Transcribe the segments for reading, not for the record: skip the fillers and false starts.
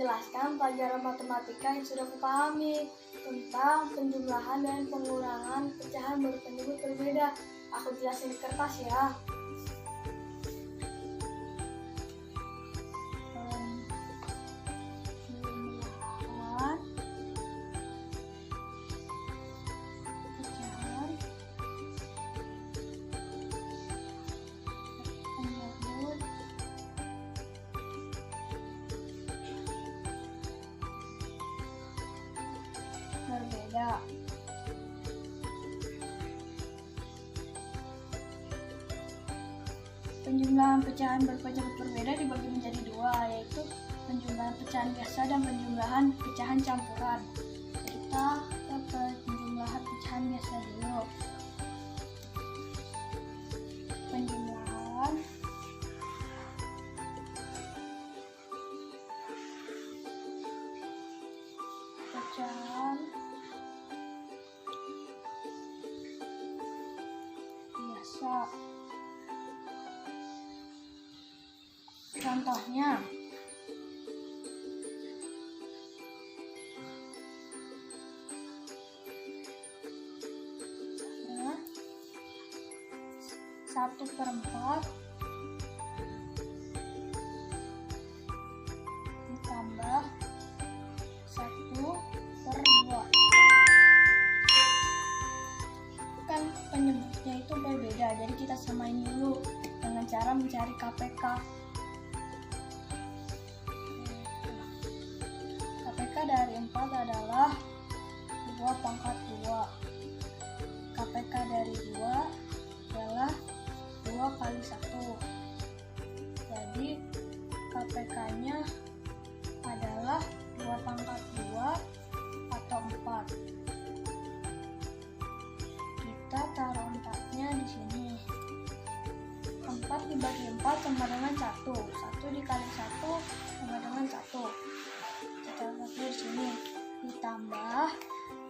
menjelaskan pelajaran matematika yang sudah kupahami tentang penjumlahan dan pengurangan pecahan berpenyebut berbeda. Aku jelasin di kertas ya. Penjumlahan pecahan berpenyebut berbeda. Penjumlahan pecahan berpenyebut berbeda dibagi menjadi dua, yaitu penjumlahan pecahan biasa dan penjumlahan pecahan campuran. Kita ke penjumlahan pecahan biasa dulu. Penjumlahan pecahan biasa. Contohnya, satu per 4 ditambah 1/2. Kan penyebutnya itu berbeda, jadi kita samain dulu dengan cara mencari KPK. KPK dari 4 adalah 2/2. KPK dari 2 adalah 2 kali 1. Jadi KPK-nya adalah 2/2 atau 4. Kita taruh 4-nya di sini. 4 dibagi 4 sama dengan 1. 1 dikali 1 sama dengan 1. Kita taruh di sini. Ditambah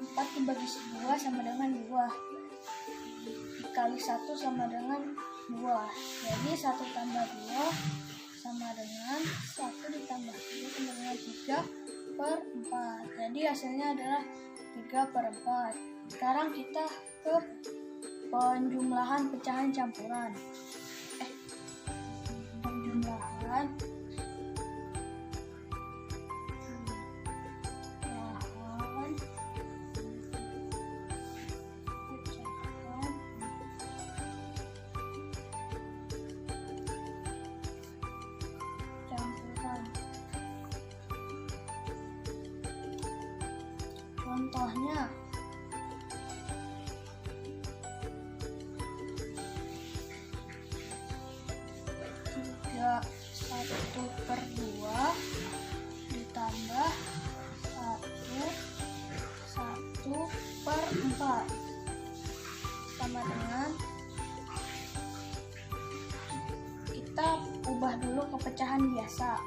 4 dibagi 2 sama dengan 2. Dikali 1 sama dengan 2. Jadi 1 tambah 2 sama dengan 1 ditambah 2 sama dengan 3/4. Jadi hasilnya adalah 3/4. Sekarang kita ke penjumlahan pecahan campuran. Penjumlahan pecahan campuran. Contohnya, satu per 2 ditambah 1/4 sama dengan, kita ubah dulu ke pecahan biasa.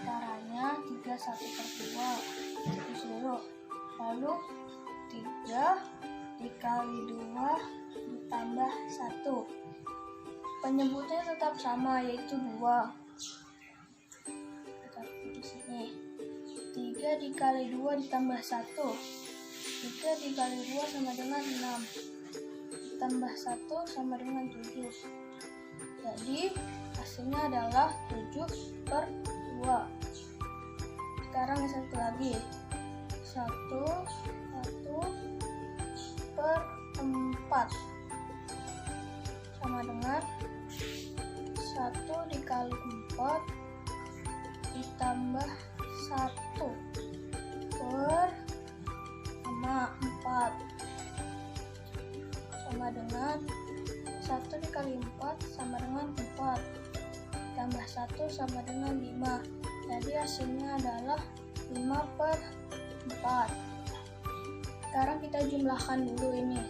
Caranya 3 1/2 terus dulu, lalu 3 dikali 2 ditambah 1. Penyebutnya tetap sama, yaitu 2. Kita di sini. 3 dikali 2 ditambah 1. 3 dikali 2 sama dengan 6. Ditambah 1 sama dengan 7. Jadi hasilnya adalah 7/2. Sekarang yang satu lagi. 1/4 sama dengan 1 dikali 4 ditambah 1 per sama 4 sama dengan 1 dikali 4 sama dengan 4 tambah 1 sama dengan 5. Jadi hasilnya adalah 5/4. Sekarang kita jumlahkan dulu ini.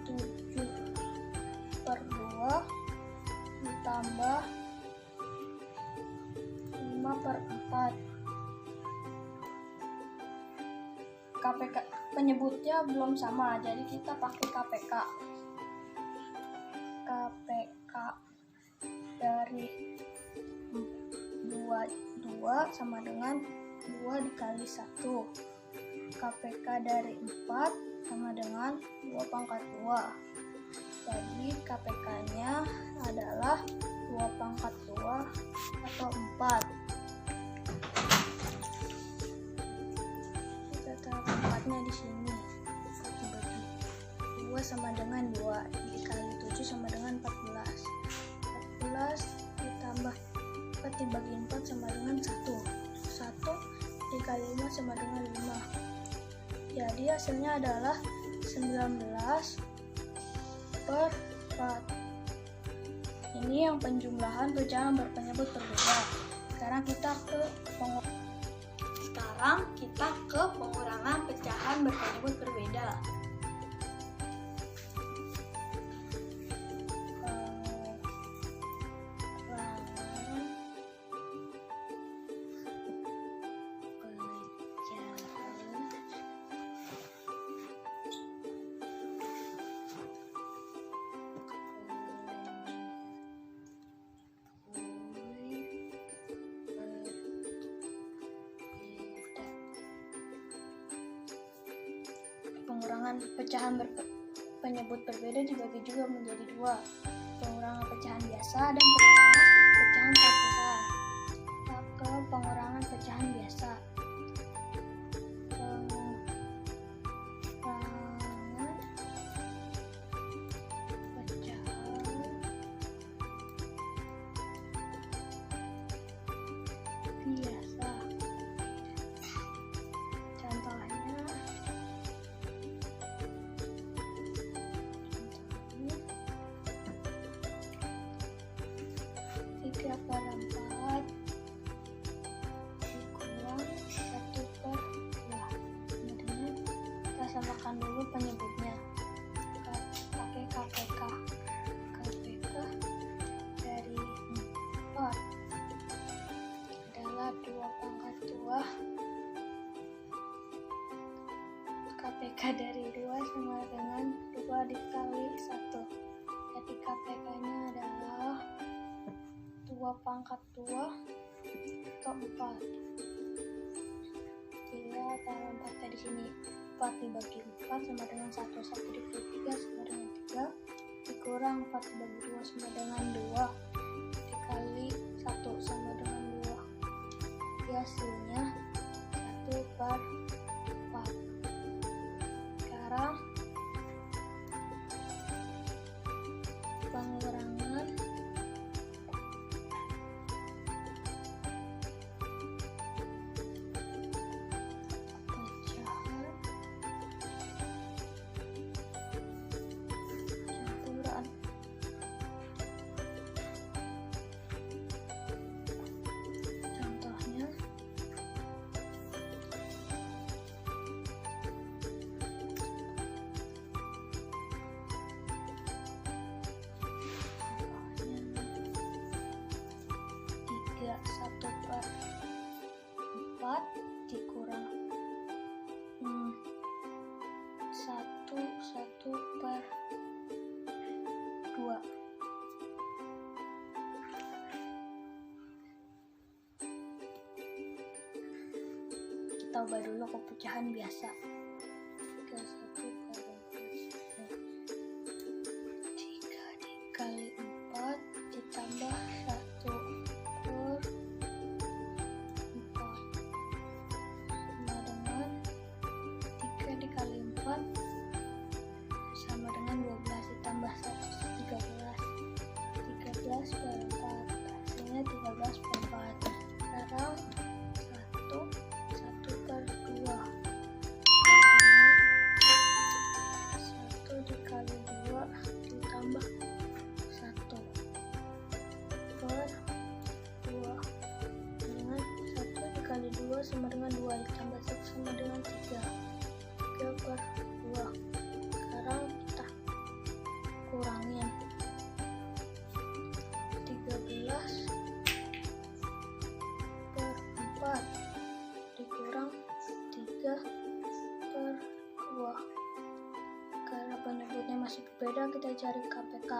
7/2 ditambah 5/4. KPK penyebutnya belum sama, jadi kita pakai KPK. KPK dari 2 sama dengan 2 dikali 1. KPK dari 4 sama dengan 2 pangkat 2. Jadi KPK-nya adalah 2 pangkat 2 atau 4. Kita taruh 4-nya di sini. 2 sama dengan 2 dikali 7 sama dengan 14. 14 ditambah 4 dibagi 4 sama dengan 1. 1 dikali 5 sama dengan 5. Jadi hasilnya adalah 19 per 4. Ini yang penjumlahan pecahan berpenyebut berbeda. Sekarang kita ke pengurangan pecahan berpenyebut berbeda. Pengurangan pecahan berpenyebut berbeda dibagi juga menjadi 2. Pengurangan pecahan biasa dan pengurangan pecahan campuran. Kita ke pengurangan pecahan biasa. Pengurangan pecahan biasa. Contohnya 3 per 4 dikurang 1 per 2. Kemudian kita samakan dulu penyebutnya. Pakai KPK. KPK dari 4 adalah 2 pangkat 2. KPK dari 2 sama dengan 2 dikali 1. Jadi KPK-nya adalah 2 pangkat 2 atau 4. Kita taruh 4 di sini. 4 dibagi 4 sama dengan 1. 1 dibagi 3 sama dengan 3. Dikurang 4 dibagi 2 sama dengan 2. Dikali 1 sama dengan 2. Jadi hasilnya 1 per 4. Sekarang pengurangan pecahan campuran. Contohnya 1 per 4 dikurang 1 per 2. Kita ubah dulu ke pecahan biasa. 1 per 3 dikali 4 ditambah 1 per 4 sama dengan 3 dikali 4 sama dengan 12 ditambah 13 per 4. Hasilnya 13 per 4. Sekarang 1 per 2. 1 dikali 2 ditambah 1 per 2 dengan 1 dikali 2 sama dengan 2 ditambah 1 sama dengan 3 per 2. Sekarang kita kurangin 13 per 4 dikurang 3 per 2. Karena penyebutnya masih berbeda, kita cari KPK.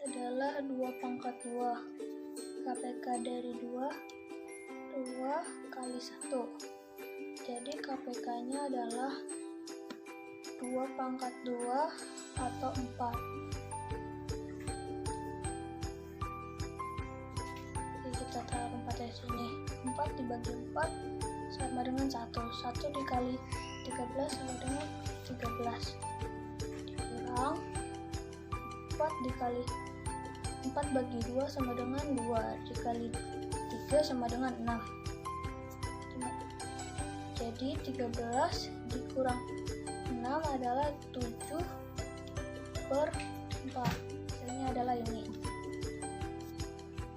adalah 2/2. KPK dari 2 kali 1. Jadi KPK-nya adalah 2/2 atau 4. Jadi kita taruh 4 di sini. 4 dibagi 4 sama dengan 1. 1 dikali 13 sama dengan 13. Dikurang 4 bagi 2 sama dengan 2. Dikali 3 sama dengan 6. Jadi 13 dikurang 6 adalah 7/4. Hasilnya adalah ini.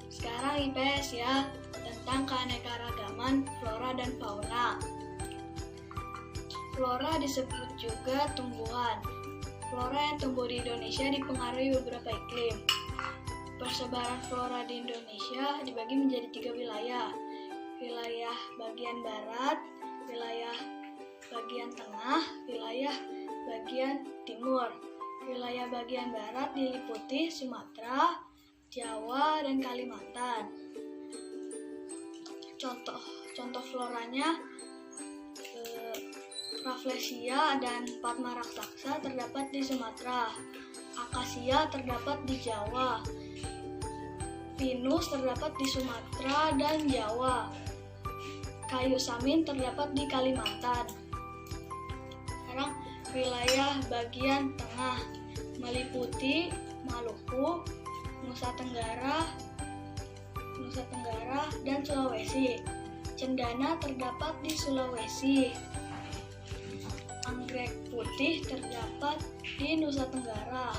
Sekarang IPS ya, tentang keanekaragaman flora dan fauna. Flora disebut juga tumbuhan. Flora yang tumbuh di Indonesia dipengaruhi beberapa iklim. Persebaran flora di Indonesia dibagi menjadi 3 wilayah. Wilayah bagian barat, wilayah bagian tengah, wilayah bagian timur. Wilayah bagian barat diliputi Sumatera, Jawa, dan Kalimantan. Contoh floranya, Rafflesia dan Padma raksasa terdapat di Sumatera. Akasia terdapat di Jawa. Pinus terdapat di Sumatera dan Jawa. Kayu samin terdapat di Kalimantan. Sekarang wilayah bagian tengah meliputi Maluku, Nusa Tenggara, dan Sulawesi. Cendana terdapat di Sulawesi. Anggrek putih terdapat di Nusa Tenggara.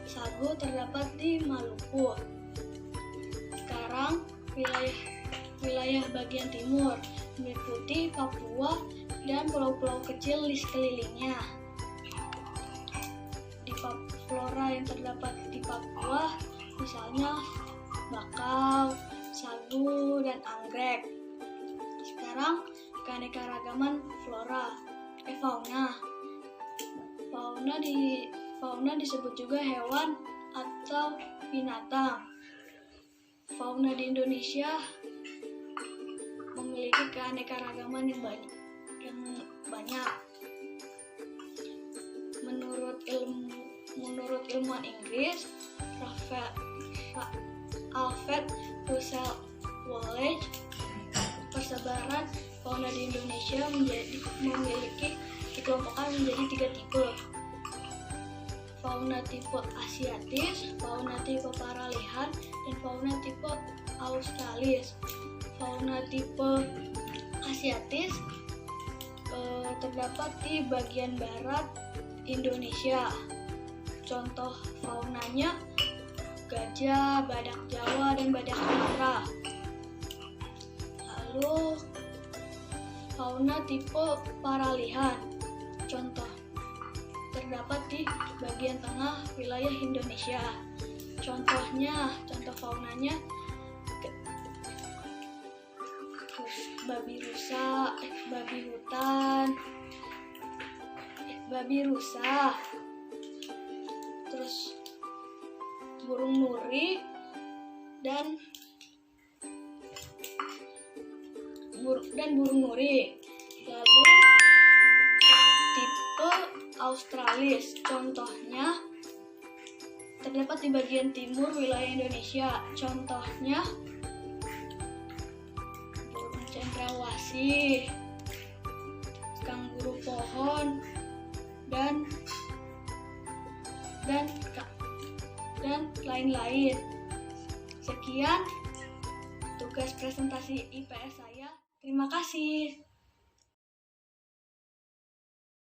Sagu terdapat di Maluku. Sekarang wilayah bagian timur meliputi Papua dan pulau-pulau kecil di sekelilingnya. Flora yang terdapat di Papua misalnya bakau, sagu, dan anggrek. Sekarang keanekaragaman fauna. Fauna disebut juga hewan atau binatang. Fauna di Indonesia memiliki keanekaragaman yang banyak. Menurut ilmuwan Inggris, Alfred Russel Wallace, persebaran fauna di Indonesia dikelompokkan menjadi 3 tipe. Fauna tipe Asiatis, fauna tipe Paralihan, dan fauna tipe Australis. Fauna tipe Asiatis terdapat di bagian barat Indonesia. Contoh faunanya gajah, badak Jawa, dan badak Sumatera. Lalu fauna tipe Paralihan, contoh terdapat di bagian tengah wilayah Indonesia. Contoh faunanya babi hutan, babi rusa, terus burung nuri, dan burung nuri. Lalu tipe Australis, contohnya terdapat di bagian timur wilayah Indonesia. Contohnya burung cendrawasih, kanguru pohon, dan lain-lain. Sekian tugas presentasi IPS saya. Terima kasih.